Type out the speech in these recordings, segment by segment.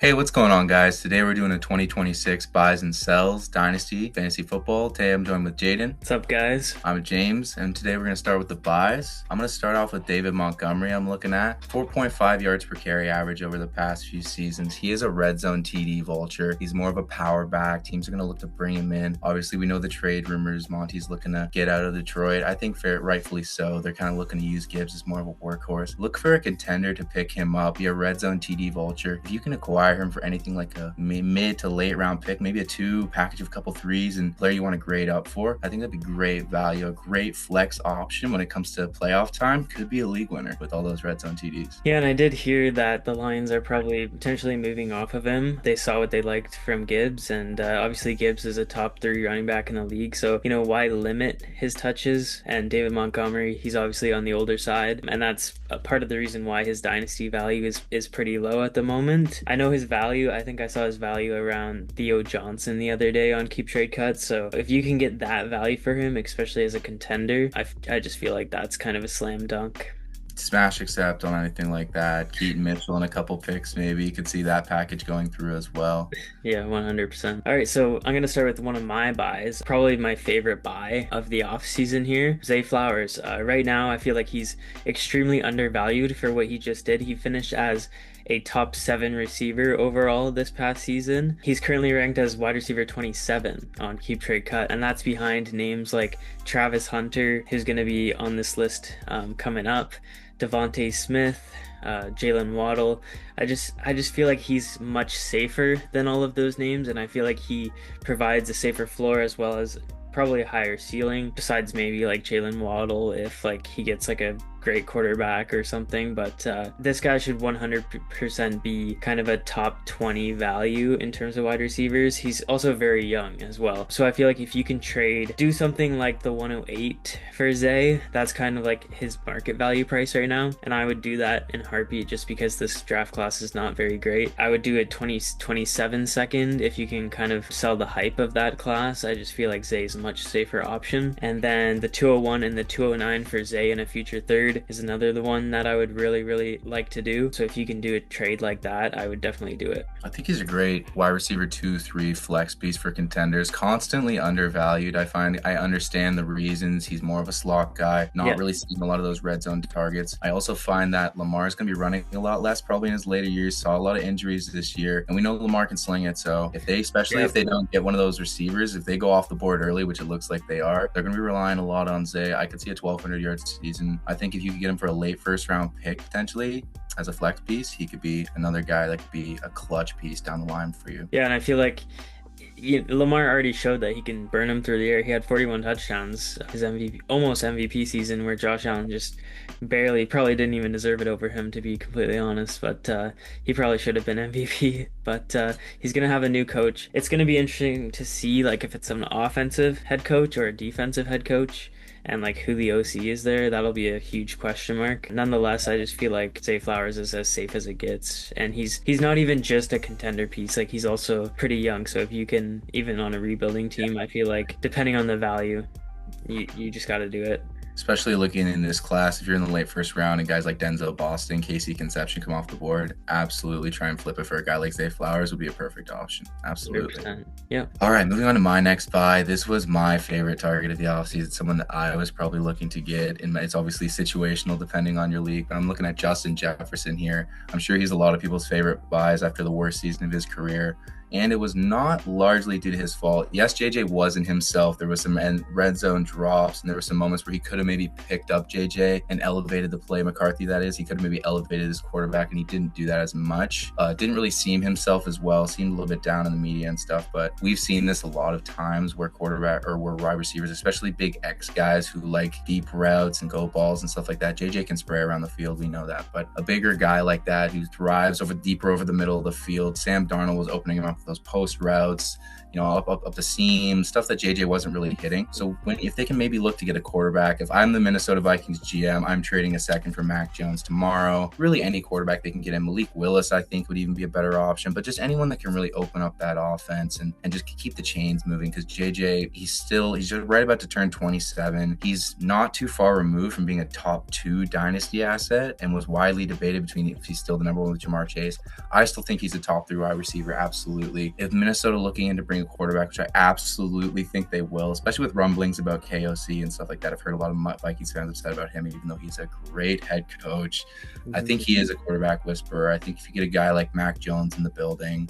Hey, what's going on, guys? Today we're doing a 2026 buys and sells Dynasty fantasy football. Today I'm joined with Jaden. What's up, guys? I'm James, and today we're going to start with the buys. I'm going to start off with David Montgomery. I'm looking at 4.5 yards per carry average over the past few seasons. He is a red zone TD vulture. He's more of a power back. Teams are going to look to bring him in. Obviously, we know the trade rumors. Monty's looking to get out of Detroit. I think rightfully so. They're kind of looking to use Gibbs as more of a workhorse. Look for a contender to pick him up. Be a red zone TD vulture. If you can acquire him for anything like a mid to late round pick, maybe a 2 package of a couple 3s and player you want to grade up for, I think that'd be great value, a great flex option when it comes to playoff time. Could be a league winner with all those red zone TDs. Yeah, and I did hear that the Lions are probably potentially moving off of him. They saw what they liked from Gibbs, and obviously Gibbs is a top 3 running back in the league, so why limit his touches? And David Montgomery, he's obviously on the older side, and that's a part of the reason why his dynasty value is pretty low at the moment. I know his value, I think I saw his value around Theo Johnson the other day on Keep Trade Cuts, so if you can get that value for him, especially as a contender, I just feel like that's kind of a slam dunk. Smash accept on anything like that. Keaton Mitchell and a couple picks, maybe you could see that package going through as well. Yeah, 100%. All right, so I'm going to start with one of my buys, probably my favorite buy of the offseason here, Zay Flowers. Right now, I feel like he's extremely undervalued for what he just did. He finished as a top 7 receiver overall this past season. He's currently ranked as wide receiver 27 on Keep Trade Cut, and that's behind names like Travis Hunter, who's going to be on this list coming up, Devontae Smith, Jalen Waddle. I just feel like he's much safer than all of those names, and I feel like he provides a safer floor as well as probably a higher ceiling, besides maybe like Jalen Waddle if like he gets like a great quarterback or something. But this guy should 100% be kind of a top 20 value in terms of wide receivers. He's also very young as well, so I feel like if you can do something like the 108 for Zay, that's kind of like his market value price right now, and I would do that in a heartbeat just because this draft class is not very great. I would do a 27 second if you can kind of sell the hype of that class. I just feel like Zay is a much safer option. And then the 201 and the 209 for Zay in a future third is the one that I would really like to do. So if you can do a trade like that, I would definitely do it. I think he's a great wide receiver 2-3 flex piece for contenders. Constantly undervalued. I understand the reasons. He's more of a slot guy, not really seeing a lot of those red zone targets. I also find that Lamar is going to be running a lot less probably in his later years. Saw a lot of injuries this year, and we know Lamar can sling it. So if they don't get one of those receivers, if they go off the board early, which it looks like they are, they're going to be relying a lot on Zay. I could see a 1,200 yard season. I think if you could get him for a late first round pick potentially as a flex piece, he could be another guy that could be a clutch piece down the line for you. Yeah, and I feel like Lamar already showed that he can burn him through the air. He had 41 touchdowns his almost MVP season, where Josh Allen just probably didn't even deserve it over him, to be completely honest. But he probably should have been MVP. But he's gonna have a new coach. It's gonna be interesting to see like if it's an offensive head coach or a defensive head coach, and like who the OC is there. That'll be a huge question mark. Nonetheless, I just feel like Zay Flowers is as safe as it gets, and he's not even just a contender piece. Like, he's also pretty young, so if you can, even on a rebuilding team, I feel like depending on the value, you just got to do it. Especially looking in this class, if you're in the late first round and guys like Denzel Boston, Casey Conception come off the board, absolutely try and flip it for a guy like Zay Flowers would be a perfect option. Absolutely. 100%. Yeah. All right, moving on to my next buy. This was my favorite target of the offseason, someone that I was probably looking to get. And it's obviously situational depending on your league, but I'm looking at Justin Jefferson here. I'm sure he's a lot of people's favorite buys after the worst season of his career. And it was not largely due to his fault. Yes, JJ wasn't himself. There was some red zone drops, and there were some moments where he could have maybe picked up JJ and elevated the play. McCarthy, that is. He could have maybe elevated his quarterback, and he didn't do that as much. Didn't really seem himself as well. Seemed a little bit down in the media and stuff. But we've seen this a lot of times where where wide receivers, especially big X guys who like deep routes and go balls and stuff like that. JJ can spray around the field. We know that. But a bigger guy like that who thrives deeper over the middle of the field. Sam Darnold was opening him up those post routes, up the seam, stuff that JJ wasn't really hitting. So if they can maybe look to get a quarterback, if I'm the Minnesota Vikings GM, I'm trading a second for Mac Jones tomorrow. Really any quarterback they can get in. Malik Willis, I think, would even be a better option, but just anyone that can really open up that offense and just keep the chains moving, because JJ, he's just right about to turn 27. He's not too far removed from being a top 2 dynasty asset and was widely debated between if he's still the number 1 with Jamar Chase. I still think he's a top 3 wide receiver, absolutely. If Minnesota looking in to bring a quarterback, which I absolutely think they will, especially with rumblings about KOC and stuff like that. I've heard a lot of Vikings fans have said about him, even though he's a great head coach. I think he is a quarterback whisperer. I think if you get a guy like Mac Jones in the building,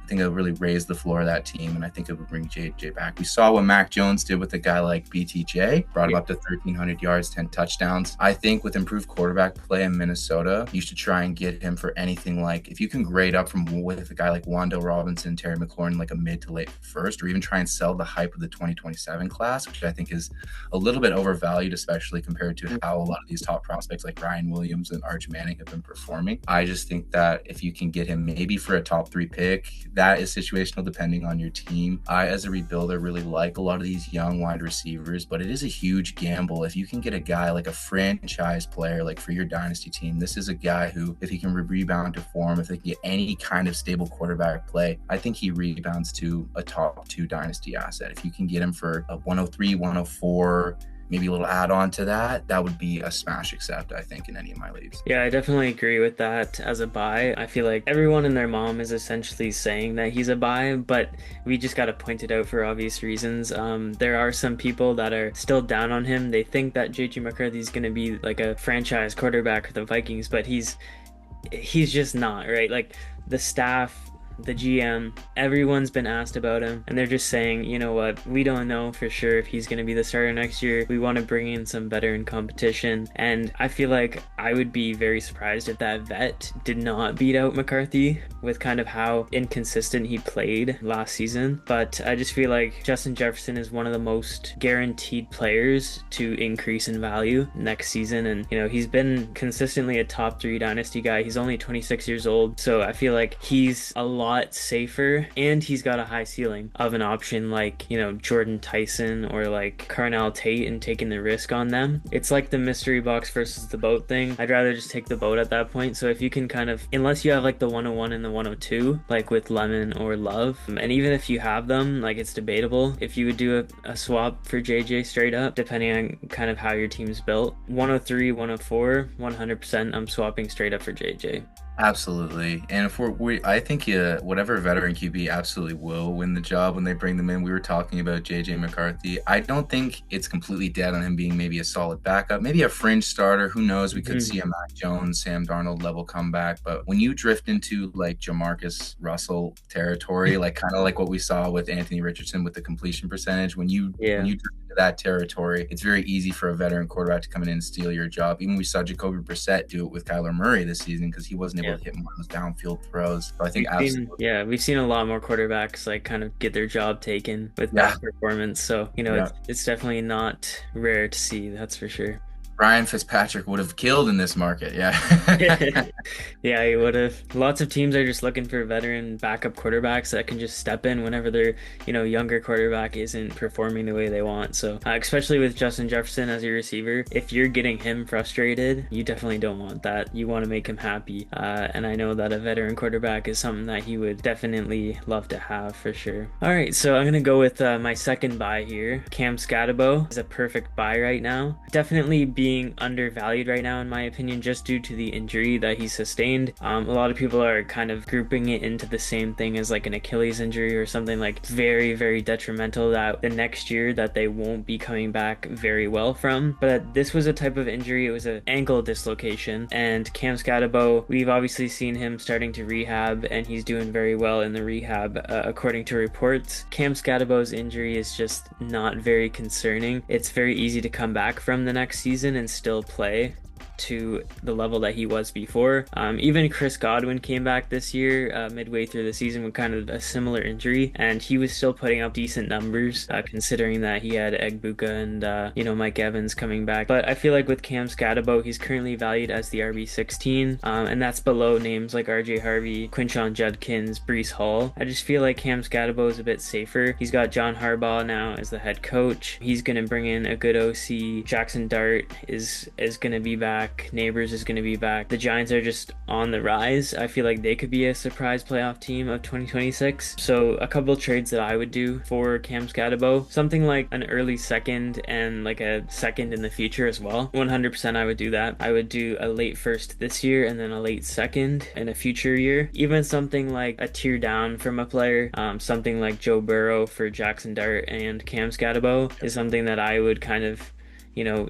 I think it'll really raise the floor of that team, and I think it would bring JJ back. We saw what Mac Jones did with a guy like BTJ, brought him up to 1,300 yards, 10 touchdowns. I think with improved quarterback play in Minnesota, you should try and get him for anything like, if you can grade up from with a guy like Wando Robinson, Terry McLaurin, like a mid to late first, or even try and sell the hype of the 2027 class, which I think is a little bit overvalued, especially compared to how a lot of these top prospects like Ryan Williams and Arch Manning have been performing. I just think that if you can get him maybe for a top 3 pick, that is situational depending on your team. I, as a rebuilder, really like a lot of these young wide receivers, but it is a huge gamble. If you can get a guy like a franchise player, like for your dynasty team, this is a guy who, if he can rebound to form, if they can get any kind of stable quarterback play, I think he rebounds to a top 2 dynasty asset. If you can get him for a 103, 104, maybe a little add-on to that, that would be a smash accept, I think, in any of my leagues. Yeah, I definitely agree with that as a buy. I feel like everyone and their mom is essentially saying that he's a buy, but we just got to point it out for obvious reasons. There are some people that are still down on him. They think that JJ McCarthy is going to be like a franchise quarterback for the Vikings, but he's just not, right? Like the staff, the GM, everyone's been asked about him, and they're just saying, you know what, we don't know for sure if he's going to be the starter next year. We want to bring in some veteran competition, and I feel like I would be very surprised if that vet did not beat out McCarthy with kind of how inconsistent he played last season. But I just feel like Justin Jefferson is one of the most guaranteed players to increase in value next season, and he's been consistently a top 3 dynasty guy. He's only 26 years old, so I feel like he's a lot safer, and he's got a high ceiling of an option like Jordan Tyson or like Carnell Tate, and taking the risk on them. It's like the mystery box versus the boat thing. I'd rather just take the boat at that point. So if you can kind of, unless you have like the 101 and the 102 like with Lemon or Love, and even if you have them, like it's debatable if you would do a swap for JJ straight up, depending on kind of how your team's built. 103, 104, 100% I'm swapping straight up for JJ. Absolutely. And if I think whatever veteran QB absolutely will win the job when they bring them in. We were talking about JJ McCarthy. I don't think it's completely dead on him being maybe a solid backup, maybe a fringe starter. Who knows? We could see a Mac Jones, Sam Darnold level comeback. But when you drift into like Jamarcus Russell territory, like kind of like what we saw with Anthony Richardson with the completion percentage, when you drift into that territory, it's very easy for a veteran quarterback to come in and steal your job. Even we saw Jacoby Brissett do it with Kyler Murray this season because he wasn't able to hit more of those downfield throws. So I think we've seen a lot more quarterbacks like kind of get their job taken with that performance. So it's definitely not rare to see, that's for sure. Ryan Fitzpatrick would have killed in this market. Yeah, he would have. Lots of teams are just looking for veteran backup quarterbacks that can just step in whenever their younger quarterback isn't performing the way they want. So especially with Justin Jefferson as your receiver, if you're getting him frustrated, you definitely don't want that. You want to make him happy, and I know that a veteran quarterback is something that he would definitely love to have for sure. All right, so I'm gonna go with my second buy here. Cam Skattebo is a perfect buy right now. Definitely being undervalued right now in my opinion, just due to the injury that he sustained. A lot of people are kind of grouping it into the same thing as like an Achilles injury or something like very, very detrimental that the next year that they won't be coming back very well from. But this was a type of injury. It was an ankle dislocation, and Cam Skattebo, we've obviously seen him starting to rehab, and he's doing very well in the rehab according to reports. Cam Skattebo's injury is just not very concerning. It's very easy to come back from the next season and still play. to the level that he was before. Even Chris Godwin came back this year, midway through the season with kind of a similar injury, and he was still putting up decent numbers, considering that he had Egbuka and Mike Evans coming back. But I feel like with Cam Skattebo, he's currently valued as the RB16, and that's below names like RJ Harvey, Quinshon Judkins, Breece Hall. I just feel like Cam Skattebo is a bit safer. He's got John Harbaugh now as the head coach. He's going to bring in a good OC. Jackson Dart is going to be back. Neighbors is going to be back. The Giants are just on the rise. I feel like they could be a surprise playoff team of 2026. So a couple trades that I would do for Cam Skattebo, something like an early second and like a second in the future as well. 100% I would do that. I would do a late first this year and then a late second in a future year. Even something like a tier down from a player, something like Joe Burrow for Jackson Dart and Cam Skattebo is something that I would kind of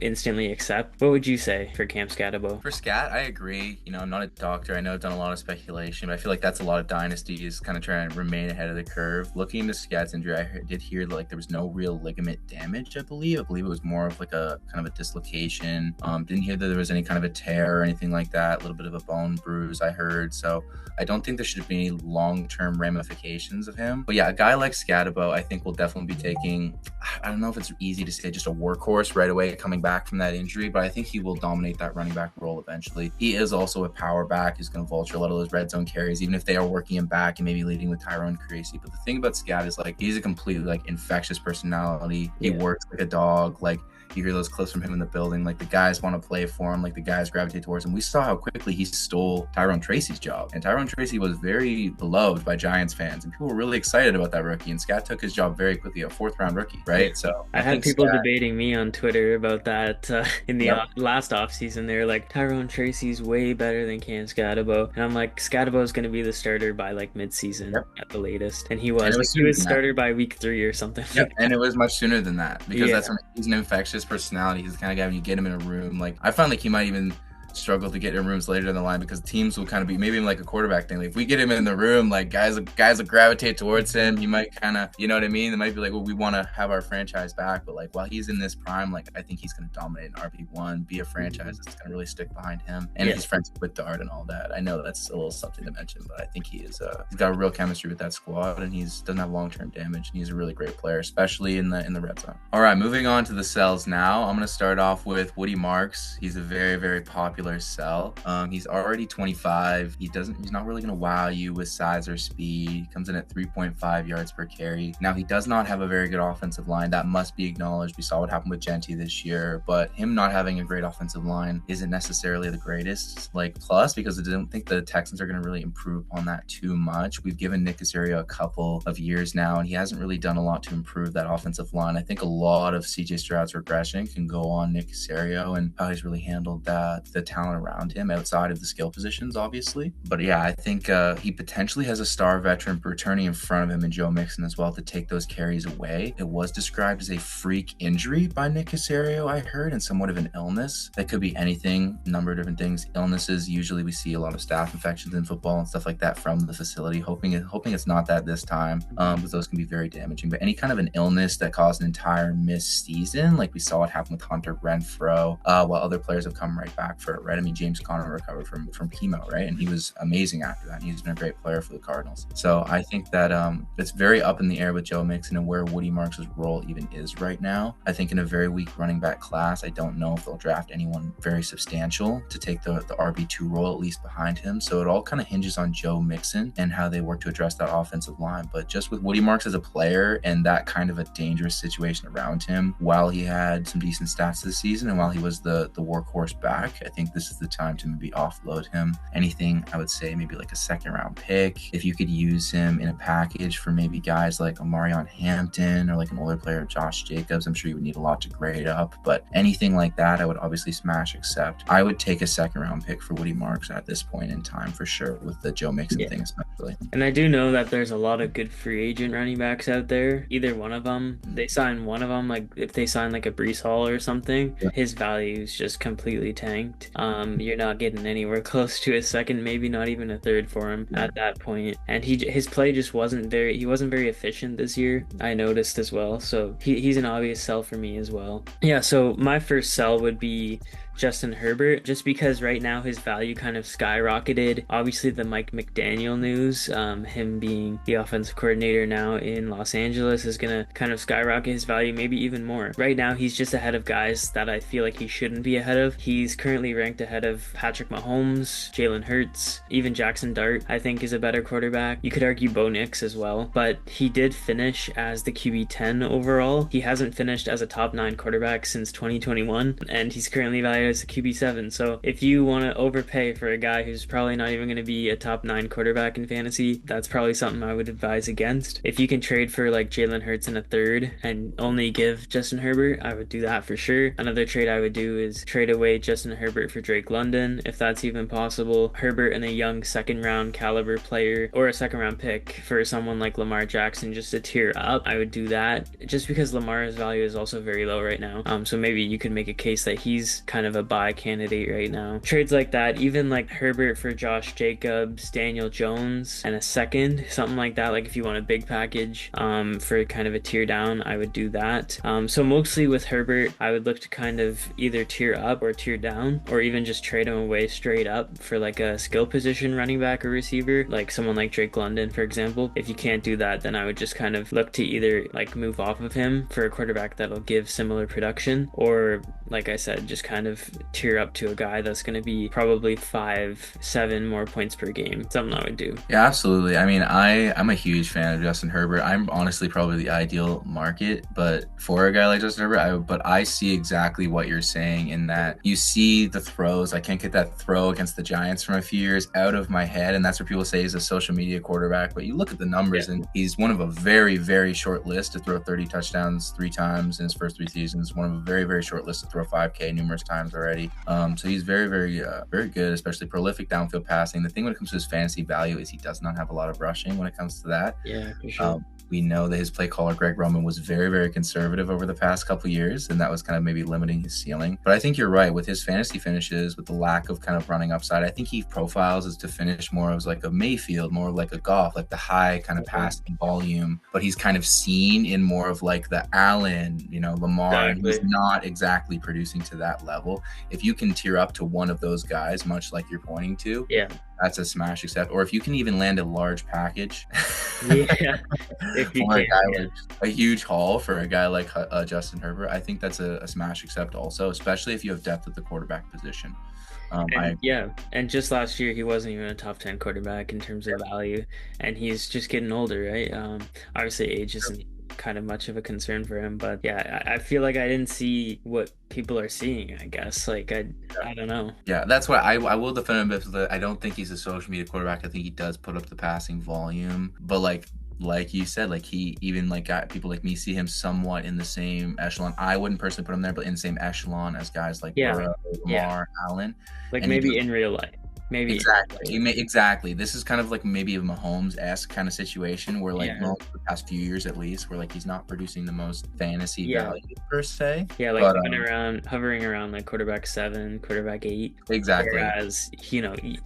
instantly accept. What would you say for Cam Skattebo? For Skatt, I agree. I'm not a doctor. I know I've done a lot of speculation, but I feel like that's a lot of dynasties kind of trying to remain ahead of the curve. Looking into Skatt's injury, did hear that like there was no real ligament damage, I believe. I believe it was more of like a kind of a dislocation. Didn't hear that there was any kind of a tear or anything like that. A little bit of a bone bruise, I heard. So I don't think there should be any long-term ramifications of him. But yeah, a guy like Skattebo, I think will definitely be taking, I don't know if it's easy to say just a workhorse right away coming back from that injury, but I think he will dominate that running back role eventually. He is also a power back. He's going to vulture a lot of those red zone carries, even if they are working him back and maybe leading with Tyrone Creasy. But the thing about Skatt is like he's a completely like infectious personality. He works like a dog. Like you hear those clips from him in the building. Like the guys want to play for him. Like the guys gravitate towards him. We saw how quickly he stole Tyrone Tracy's job, and Tyrone Tracy was very beloved by Giants fans, and people were really excited about that rookie. And Skatt took his job very quickly, a fourth-round rookie, right? So I had people debating me on Twitter about that in the last offseason. They were like, Tyrone Tracy's way better than Cam Skattebo, and I'm like, Skattebo is going to be the starter by like mid-season at the latest, and he was. He was starter by week 3 or something. Yep, and it was much sooner than that because that's when he's an infectious personality. He's the kind of guy when you get him in a room, like I find like he might even struggle to get in rooms later down the line because teams will kind of be maybe like a quarterback thing. Like if we get him in the room, like guys will gravitate towards him. He might kind of, you know what I mean? They might be like, well, we want to have our franchise back, but like while he's in this prime, like I think he's going to dominate an RB1, be a franchise that's going to really stick behind him, and he's friends with Dart and all that. I know that's a little something to mention, but I think he is he's got a real chemistry with that squad, and he's doesn't have long-term damage, and he's a really great player, especially in the red zone. All right, moving on to the sells now. I'm going to start off with Woody Marks. He's a very, very popular sell. He's already 25. He's not really going to wow you with size or speed. He comes in at 3.5 yards per carry. Now, he does not have a very good offensive line. That must be acknowledged. We saw what happened with Genty this year, but him not having a great offensive line isn't necessarily the greatest plus, because I don't think the Texans are going to really improve on that too much. We've given Nick Caserio a couple of years now, and he hasn't really done a lot to improve that offensive line. I think a lot of CJ Stroud's regression can go on Nick Caserio and how he's really handled the talent around him outside of the skill positions, obviously. But yeah, I think he potentially has a star veteran returning in front of him in Joe Mixon as well to take those carries away. It was described as a freak injury by Nick Caserio, I heard, and somewhat of an illness. That could be anything, a number of different things. Illnesses, usually we see a lot of staph infections in football and stuff like that from the facility. Hoping it's not that this time, because those can be very damaging. But any kind of an illness that caused an entire missed season, like we saw it happen with Hunter Renfrow, while other players have come right back for it, right? I mean, James Conner recovered from chemo, right? And he was amazing after that. He's been a great player for the Cardinals. So I think that it's very up in the air with Joe Mixon and where Woody Marks' role even is right now. I think in a very weak running back class, I don't know if they'll draft anyone very substantial to take the RB2 role, at least behind him. So it all kind of hinges on Joe Mixon and how they work to address that offensive line. But just with Woody Marks as a player and that kind of a dangerous situation around him, while he had some decent stats this season and while he was the workhorse back, I think this is the time to maybe offload him. Anything, I would say maybe like a second round pick. If you could use him in a package for maybe guys like Omarion Hampton or like an older player, Josh Jacobs, I'm sure you would need a lot to grade up, but anything like that, I would obviously smash accept. I would take a second round pick for Woody Marks at this point in time for sure, with the Joe Mixon thing especially. And I do know that there's a lot of good free agent running backs out there. Either one of them, they sign one of them, like if they sign like a Breece Hall or something, his value is just completely tanked. You're not getting anywhere close to a second, maybe not even a third for him at that point. And his play just wasn't very efficient this year, I noticed as well. So he's an obvious sell for me as well. Yeah, so my first sell would be Justin Herbert, just because right now his value kind of skyrocketed. Obviously, the Mike McDaniel news, him being the offensive coordinator now in Los Angeles, is going to kind of skyrocket his value, maybe even more. Right now, he's just ahead of guys that I feel like he shouldn't be ahead of. He's currently ranked ahead of Patrick Mahomes, Jalen Hurts, even Jackson Dart, I think, is a better quarterback. You could argue Bo Nix as well, but he did finish as the QB 10 overall. He hasn't finished as a top 9 quarterback since 2021, and he's currently valued as a QB 7. So if you want to overpay for a guy who's probably not even going to be a top 9 quarterback in fantasy, that's probably something I would advise against. If you can trade for like Jalen Hurts in a third and only give Justin Herbert, I would do that for sure. Another trade I would do is trade away Justin Herbert for Drake London, if that's even possible. Herbert and a young second round caliber player or a second round pick for someone like Lamar Jackson just to tier up. I would do that just because Lamar's value is also very low right now. So maybe you could make a case that he's kind of a buy candidate right now. Trades like that, even like Herbert for Josh Jacobs, Daniel Jones, and a second, something like that. Like if you want a big package for kind of a tier down, I would do that. So mostly with Herbert, I would look to kind of either tier up or tier down, or even just trade him away straight up for like a skill position running back or receiver, like someone like Drake London, for example. If you can't do that, then I would just kind of look to either like move off of him for a quarterback that'll give similar production, or like I said, just kind of tier up to a guy that's going to be probably 5-7 more points per game. Something I would do. Yeah, absolutely. I mean, I'm a huge fan of Justin Herbert. I'm honestly probably the ideal market, but for a guy like Justin Herbert, but I see exactly what you're saying in that you see the throws. I can't get that throw against the Giants from a few years out of my head, and that's what people say he's a social media quarterback. But you look at the numbers, and he's one of a very, very short list to throw 30 touchdowns 3 times in his first 3 seasons. One of a very, very short list to throw 5K numerous times already. So he's very, very, very good, especially prolific downfield passing. The thing when it comes to his fantasy value is he does not have a lot of rushing when it comes to that. Yeah, for sure. We know that his play caller, Greg Roman, was very, very conservative over the past couple of years, and that was kind of maybe limiting his ceiling. But I think you're right. With his fantasy finishes, with the lack of kind of running upside, I think he profiles as to finish more as like a Mayfield, more like a Goff, like the high kind of passing volume. But he's kind of seen in more of like the Allen, Lamar, and he's not exactly producing to that level. If you can tier up to one of those guys, much like you're pointing to, that's a smash accept. Or if you can even land a large package, if you can, a huge haul for a guy like Justin Herbert, I think that's a smash accept also, especially if you have depth at the quarterback position. And just last year he wasn't even a top 10 quarterback in terms of value, and he's just getting older, right? Obviously age isn't kind of much of a concern for him, but I feel like I didn't see what people are seeing, I guess. Like I don't know. Yeah, that's why I will defend him, because I don't think he's a social media quarterback. I think he does put up the passing volume, but like you said, like he even like got people like me see him somewhat in the same echelon. I wouldn't personally put him there, but in the same echelon as guys like Burrow, Lamar, Allen. Like maybe in real life. Maybe exactly. This is kind of like maybe a Mahomes-esque kind of situation where like Mahomes for the past few years at least, where like he's not producing the most fantasy value per se. Yeah, like hovering around like quarterback 7, quarterback 8. Exactly. Whereas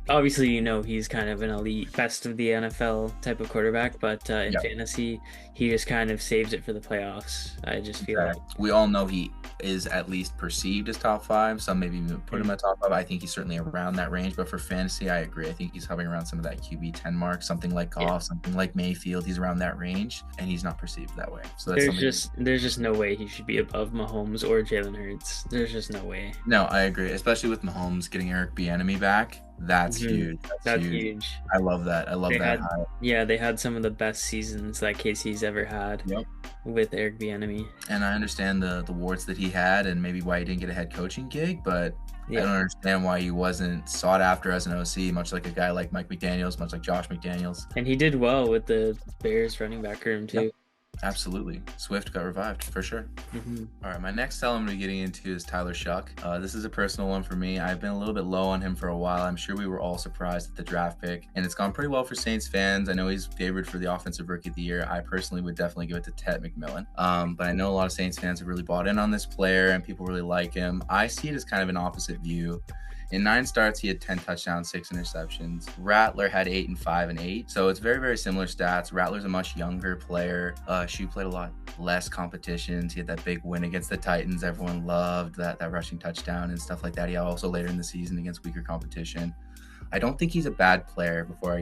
obviously he's kind of an elite, best of the NFL type of quarterback, but in fantasy he just kind of saves it for the playoffs. I just feel like we all know he is at least perceived as top 5. Some maybe even put him at top 5. I think he's certainly around that range, but for fantasy, I agree. I think he's hovering around some of that QB 10 mark, something like Goff, something like Mayfield. He's around that range, and he's not perceived that way. So that's there's just no way he should be above Mahomes or Jalen Hurts. There's just no way. No, I agree, especially with Mahomes getting Eric Bieniemy back. That's huge. That's huge. I love that. They had some of the best seasons that KC's ever had with Eric Bieniemy. And I understand the warts that he had and maybe why he didn't get a head coaching gig, but I don't understand why he wasn't sought after as an OC, much like a guy like Mike McDaniels, much like Josh McDaniels. And he did well with the Bears running back room too. Absolutely. Swift got revived for sure. All right, my next cell I'm going to be getting into is Tyler Shough. This is a personal one for me. I've been a little bit low on him for a while. I'm sure we were all surprised at the draft pick, and it's gone pretty well for Saints fans. I know he's favored for the Offensive Rookie of the Year. I personally would definitely give it to Ted McMillan. But I know a lot of Saints fans have really bought in on this player, and people really like him. I see it as kind of an opposite view. In 9 starts, he had 10 touchdowns, 6 interceptions. Rattler had 8 and 5 and 8. So it's very, very similar stats. Rattler's a much younger player. Shough played a lot less competitions. He had that big win against the Titans. Everyone loved that rushing touchdown and stuff like that. He also later in the season against weaker competition. I don't think he's a bad player before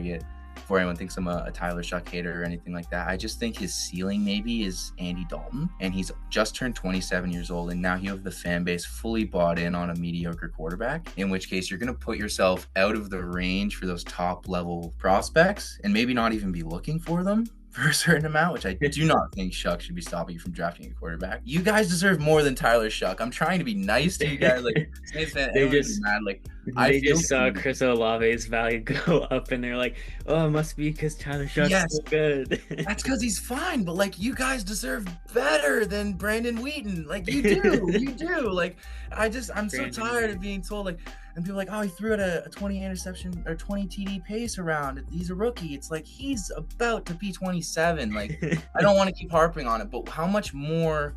anyone thinks I'm a Tyler Shough hater or anything like that. I just think his ceiling maybe is Andy Dalton, and he's just turned 27 years old, and now you have the fan base fully bought in on a mediocre quarterback, in which case you're going to put yourself out of the range for those top level prospects and maybe not even be looking for them for a certain amount, which I do not think Shough should be stopping you from drafting a quarterback. You guys deserve more than Tyler Shough. I'm trying to be nice to you guys. Like, they just mad. Like, they just saw Chris Olave's value go up, and they're like, "Oh, it must be because Tyler Shough's so good." That's because he's fine, but like, you guys deserve better than Brandon Wheaton. Like, you do, you do. Like, I'm so tired of being told like. And people are like, oh, he threw at a 20 interception or 20 TD pace around. He's a rookie. It's like, he's about to be 27. Like, I don't want to keep harping on it, but how much more,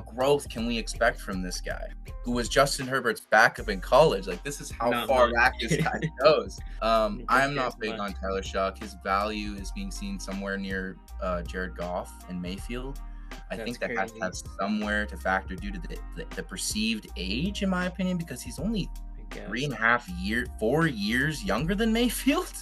growth can we expect from this guy who was Justin Herbert's backup in college? Like, this is how far back this guy goes. I'm not big on Tyler Shough. His value is being seen somewhere near Jared Goff and Mayfield. I think that has to have somewhere to factor due to the perceived age, in my opinion, because he's only 4 years younger than Mayfield,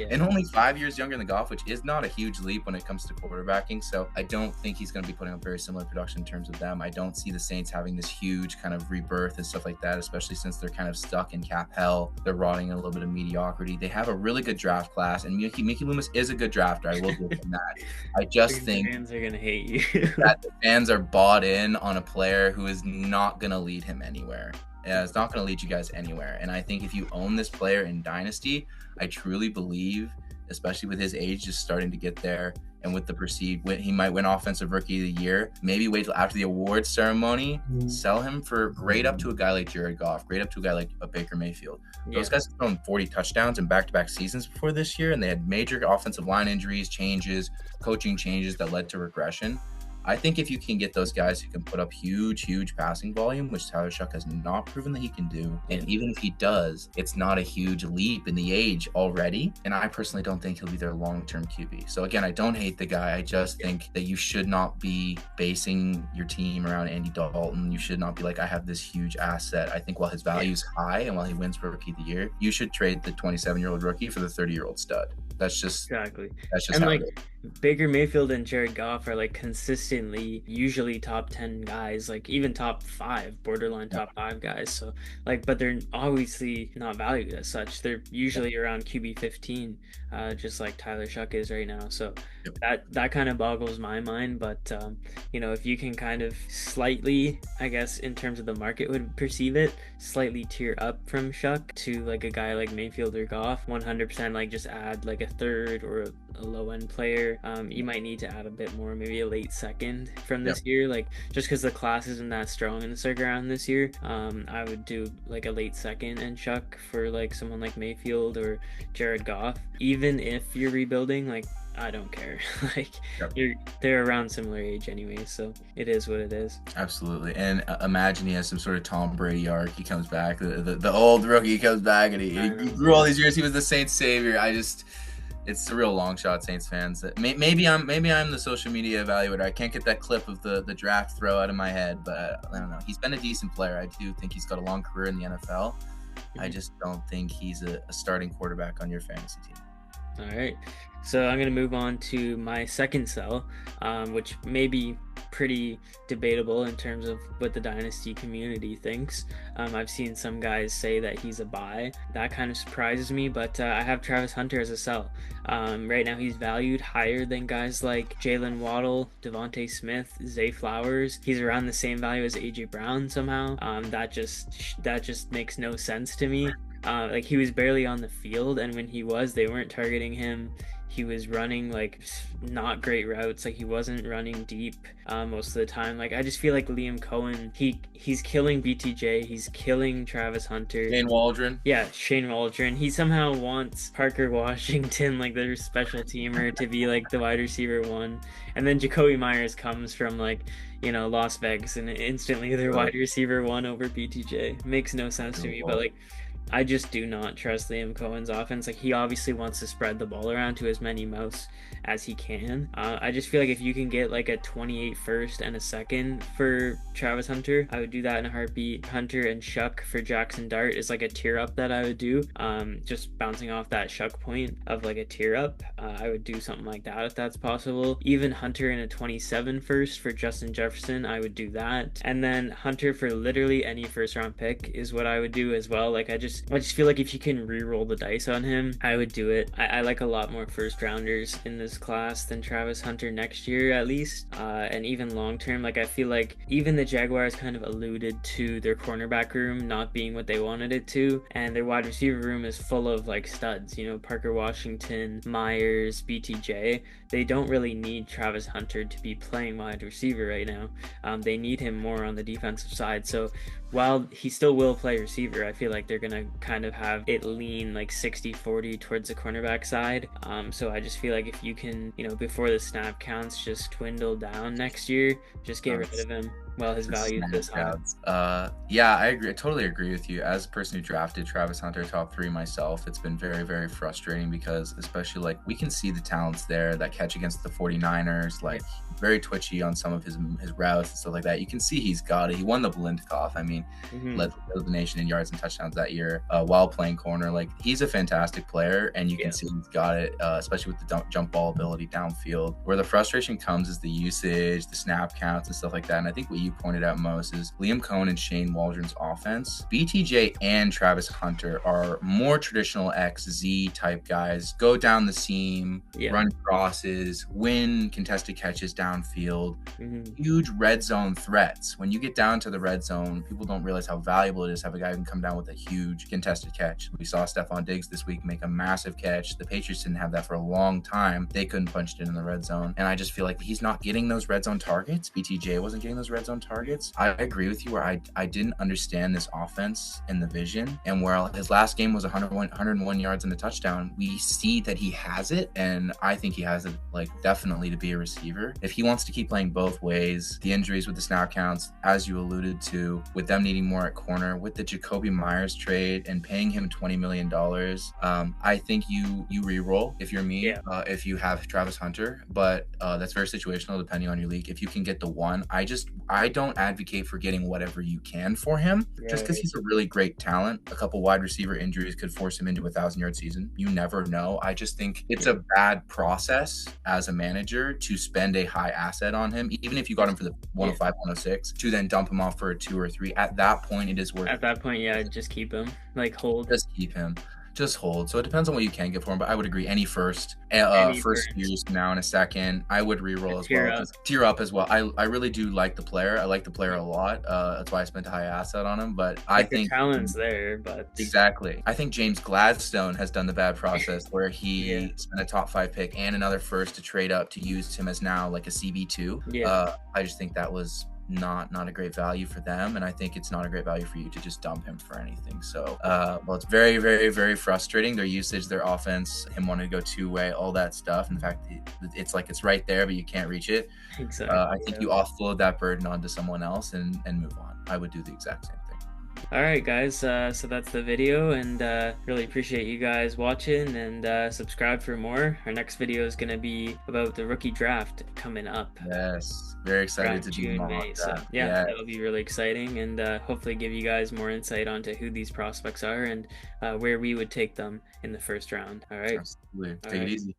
and only 5 years younger than Goff, which is not a huge leap when it comes to quarterbacking. So I don't think he's going to be putting up very similar production in terms of them. I don't see the Saints having this huge kind of rebirth and stuff like that, especially since they're kind of stuck in cap hell. They're rotting in a little bit of mediocrity. They have a really good draft class, and Mickey Loomis is a good drafter. I will give him that. I just think fans are going to hate you. that the fans are bought in on a player who is not going to lead him anywhere. Yeah, it's not going to lead you guys anywhere. And I think if you own this player in Dynasty, I truly believe, especially with his age just starting to get there, and with the perceived win, he might win Offensive Rookie of the Year. Maybe wait till after the awards ceremony, sell him for grade up to a guy like Jared Goff, grade up to a guy like a Baker Mayfield. Those guys have thrown 40 touchdowns in back-to-back seasons before this year, and they had major offensive line injuries, changes, coaching changes that led to regression. I think if you can get those guys who can put up huge passing volume, which Tyler Shough has not proven that he can do, and even if he does, it's not a huge leap in the age already, and I personally don't think he'll be their long-term QB. So again, I don't hate the guy. I just think that you should not be basing your team around Andy Dalton. You should not be like, I have this huge asset. I think while his value is high and while he wins for Rookie of the Year, you should trade the 27-year-old rookie for the 30-year-old stud. That's just and how like it is. Baker Mayfield and Jared Goff are like consistently usually top 10 guys, like even top 5, borderline top 5 guys. So like, but they're obviously not valued as such. They're usually around QB 15, just like Tyler Shough is right now. So that kind of boggles my mind. But if you can kind of slightly, I guess in terms of the market would perceive it, slightly tier up from Shough to like a guy like Mayfield or Goff, 100% like just add like a third or a low end player. You might need to add a bit more, maybe a late second from this year, like just because the class isn't that strong in the second round this year. I would do like a late second and Shough for like someone like Mayfield or Jared Goff. Even if you're rebuilding, like I don't care. Like they're around similar age anyway, so it is what it is. Absolutely. And imagine he has some sort of Tom Brady arc. He comes back, the old rookie comes back, and he through all these years he was the Saints savior. It's a real long shot, Saints fans. Maybe I'm the social media evaluator. I can't get that clip of the draft throw out of my head, but I don't know. He's been a decent player. I do think he's got a long career in the NFL. I just don't think he's a starting quarterback on your fantasy team. All right. So I'm going to move on to my second sell, which may be pretty debatable in terms of what the Dynasty community thinks. I've seen some guys say that he's a buy. That kind of surprises me, but I have Travis Hunter as a sell. Right now he's valued higher than guys like Jalen Waddle, Devontae Smith, Zay Flowers. He's around the same value as AJ Brown somehow. That just makes no sense to me. Like he was barely on the field, and when he was, they weren't targeting him. He was running like not great routes. Like he wasn't running deep most of the time. Like I just feel like Liam Cohen, he's killing BTJ. He's killing Travis Hunter. Shane Waldron. Yeah, Shane Waldron. He somehow wants Parker Washington, like their special teamer, to be like the wide receiver 1. And then Jacoby Myers comes from like, Las Vegas, and instantly they're wide receiver 1 over BTJ. Makes no sense to me, but like I just do not trust Liam Cohen's offense. Like, he obviously wants to spread the ball around to as many mouths as he can. I just feel like if you can get like a 28 first and a second for Travis Hunter, I would do that in a heartbeat. Hunter and Shough for Jackson Dart is like a tier up that I would do. Just bouncing off that Shough point of like a tier up, I would do something like that if that's possible. Even Hunter in a 27 first for Justin Jefferson, I would do that. And then Hunter for literally any first round pick is what I would do as well. Like, I just feel like if you can re-roll the dice on him, I would do it. I like a lot more first rounders in this class than Travis Hunter next year, at least. And even long term, like, I feel like even the Jaguars kind of alluded to their cornerback room not being what they wanted it to, and their wide receiver room is full of like studs, you know, Parker Washington, Myers, BTJ. They don't really need Travis Hunter to be playing wide receiver right now. They need him more on the defensive side. So while he still will play receiver, I feel like they're going to kind of have it lean like 60-40 towards the cornerback side. So I just feel like if you can, you know, before the snap counts just dwindle down next year, just get rid of him while his value is this high. Yeah, I agree. I totally agree with you. As a person who drafted Travis Hunter top 3 myself, it's been very, very frustrating because especially like we can see the talents there. That catch against the 49ers, like very twitchy on some of his routes and stuff like that. You can see he's got it. He won the Blindkoff. I mean, led the nation in yards and touchdowns that year while playing corner. Like, he's a fantastic player, and you can see he's got it, especially with the jump ball ability downfield. Where the frustration comes is the usage, the snap counts, and stuff like that. And I think what you pointed out most is Liam Cohen and Shane Waldron's offense. BTJ and Travis Hunter are more traditional XZ type guys. Go down the seam, run crosses, win contested catches downfield, huge red zone threats. When you get down to the red zone, people don't realize how valuable it is to have a guy who can come down with a huge contested catch. We saw Stephon Diggs this week make a massive catch. The Patriots didn't have that for a long time. They couldn't punch it in the red zone. And I just feel like he's not getting those red zone targets. BTJ wasn't getting those red zone targets. I agree with you where I didn't understand this offense and the vision. And where his last game was 101 yards and a touchdown, we see that he has it. And I think he has it, like, definitely to be a receiver. If he wants to keep playing both ways, the injuries with the snap counts, as you alluded to, with them needing more at corner, with the Jacoby Myers trade and paying him $20 million, I think you re-roll if you're me, if you have Travis Hunter, but that's very situational depending on your league. If you can get the one, I don't advocate for getting whatever you can for him, just because he's a really great talent. A couple wide receiver injuries could force him into a 1,000-yard season. You never know. I just think it's a bad process as a manager to spend a high asset on him, even if you got him for the 105, 106, to then dump him off for a 2 or 3. At that point, it is worth it. At that point, just keep him. Like, hold. Just keep him. Just hold. So it depends on what you can get for him, but I would agree any first years now and a second, I would re-roll as well. Tier up as well. I really do like the player. I like the player a lot. That's why I spent a high asset on him. But I think the talent's there, but exactly. I think James Gladstone has done the bad process where he spent a top 5 pick and another first to trade up to use him as now like a CB2. I just think that was not a great value for them, and I think it's not a great value for you to just dump him for anything. So well, it's very, very, very frustrating. Their usage, their offense, him wanting to go 2-way, all that stuff. In fact, it's like it's right there but you can't reach it. Exactly. I think you offload that burden onto someone else and move on. I would do the exact same thing. All right, guys, so that's the video, and really appreciate you guys watching, and subscribe for more. Our next video is going to be about the rookie draft coming up. Yes, very excited to do more. So that'll be really exciting, and hopefully give you guys more insight onto who these prospects are and where we would take them in the first round. All right. Absolutely. Take it easy.